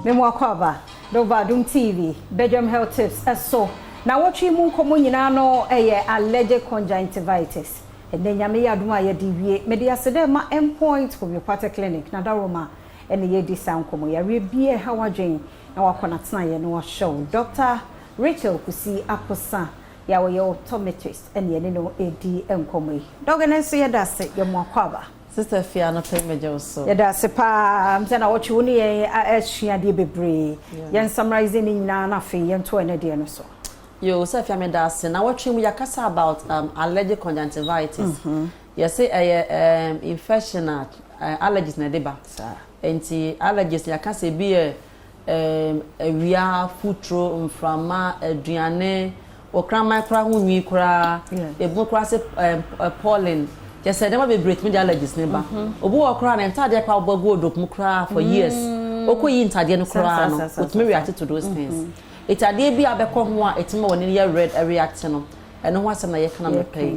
Memo akwaba do Badwam TV Badwam Health Tips so na wotwe mu nkomo nyina no allergic conjunctivitis ene nyame yadom a yediwie mediasede ma endpoint homeopathic clinic na daroma ene yedi sankomo yare bie hawadwen na wakona tena ye no show Dr. Rachel Kusi Aposa ya wo optometrist ene ye no edi enkomo yi dogene so yedase ye mo akwaba Sister Fia no pay me so. Yada sepa mtena watch woni ye ahia de bebre. Yen summarize ni nyina na fe yen to ene de no so. Yo Sister Fia me da se na watch mu yakasa about allergic conjunctivitis. You say infection allergies na deba. Enti allergies yakasa bi awia futuro mframa aduane okrama kra hunwi kra ebu kra se pollen. Yes, I never be break me the allergies neighbor. Obu okra na entire kwa obago odok kra for years. Okoyi entire no kra no. But me react to those things. It ade bi abekọ ho a etima woni ye red react no. Eno ho asem na ye kana me pay.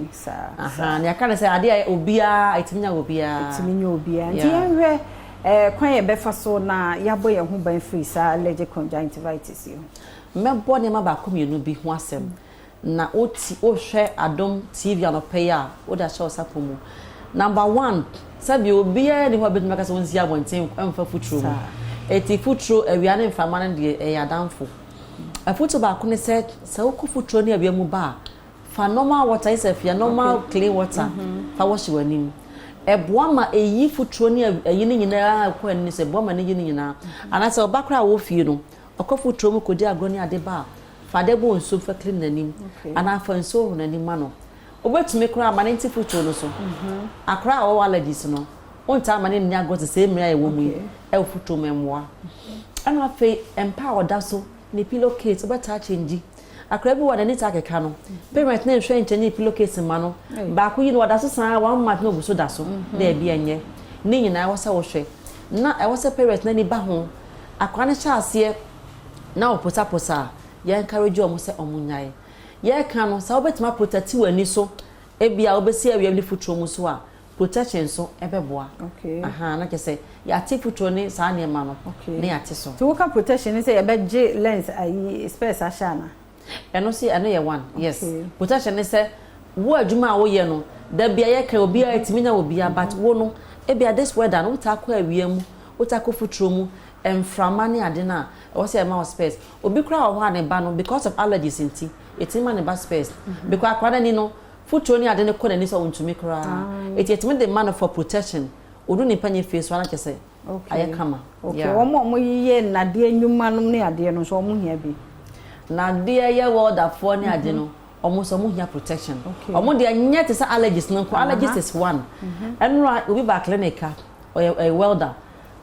Aha, na kana say ade obia etiminya obia. Etiminya obia. Nti yenhwe kwan ye befa so na yabo ye ho ban free sa allergic conjunctivitis yo. Mebo ne ma ba komienu bi ho asem. Na oti o hwe Adom TV anope a o da show sapomu number 1 sabi obi e ni ho beduma ka so nsi abonten emfa futuro mu eti futuro awia ne mfama ne de yadamfo afuto ba ko ne se wo futuro ne awia mu ba fa normal water is afia normal clean water fa wash wanim eboa ma eyi futuro ne ayi ne nyina ko ani se eboa ma ne nyina nyina ana se obakra wo fie no okofuturo mu kodi agro ne ade ba Fadebo nso fa clean nanim ana fa nso nanim ma no obetumi kra ma nti futo no so akra o allergies no onta ma ne nya got se mira e wo mu e futo memmoa ana fe empower da so ne pillowcase obeta change akra bi wona ni ta keka no parent na hwe nche pillowcase ma no ba ko yi no da so san 1 month no buso da so na e bi enye ni nyina wo sa wo hwe na e wo se parent na ni ba ho akwa ne cha ase na oposa ye encourage omo se omunyae ye kan no sa obetima protect wani so ebia obesi awia ni futuro mu so a protection so ebeboa aha na kese ya ti futuro ni sa na ema no ne ya ti so to woka protection ni say ye beje lens ayi space ashana eno si eno ye one yes protection ni say wo adwuma wo ye no da bia ye ka obi a etiminya obi a but wo no ebia this weather no ta ko awia mu wo ta ko futuro mu emframani adena o say ma space obi kra ho ane ba no because of allergies nti etima ne ba space because akwada ni no futuro ni adene ko na ni so untumi kra etima the man for protection odu ni panye face wana kese ayekama omo yiye nade anwuma no ne ade no so omo hia bi nade ye world afo ni ade no omo so omo hia protection omo de anya te say allergies no allergies is one enra obi ba clinic a welder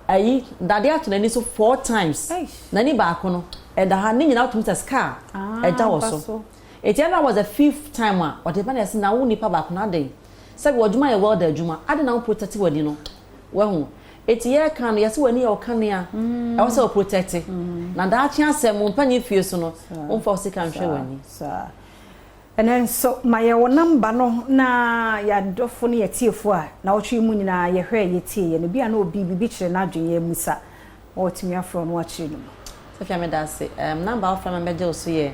ayi dade atuna ni so 4 times na ni ba ko no e da ha ni nyina otum scar e da wo so etiana was the 5th time o de bana se na wo nipa ba ko na den se bi oduma ye welder aduma ade na wo protect wani no we hu etiye kan ye se wani ye o kan ya e wo se o protect na da achi asem mpanye fie so no wo fa o se kan hwe wani and then so my number no na ya dofo ne yetiefo a na wotwe mu nyina ye hwe yetie ye no bia na obi bibi kire na adwen ye musa wotimi afro no akire no so fia me da se number of from meje so ye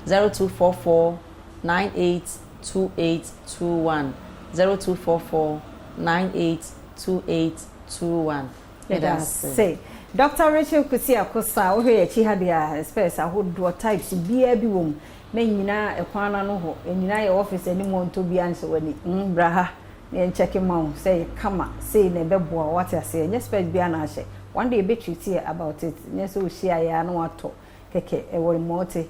0244982821 0244982821 say Dr. Rachel Kusi Aposa wo hwe ye chi ha dia space ahodo types bia bi wom na nyina ekwana no ho nyina ye office ani monto bia nso wani bra ha na check ma say kama say na beboa what I say nya space bia na ahye one day be treat about it nya so share ya na wato keke e wo remote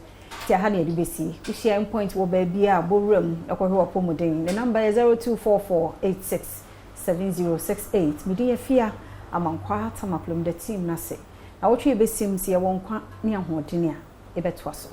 ti ha na edibesi we share point wo ba bia borum ekwohwe opomuden the number is 0244867068 midi ya fia amankwa tamaplum the team na se na wotwe besim se ye wonkwa ne ahodene a ebetwa so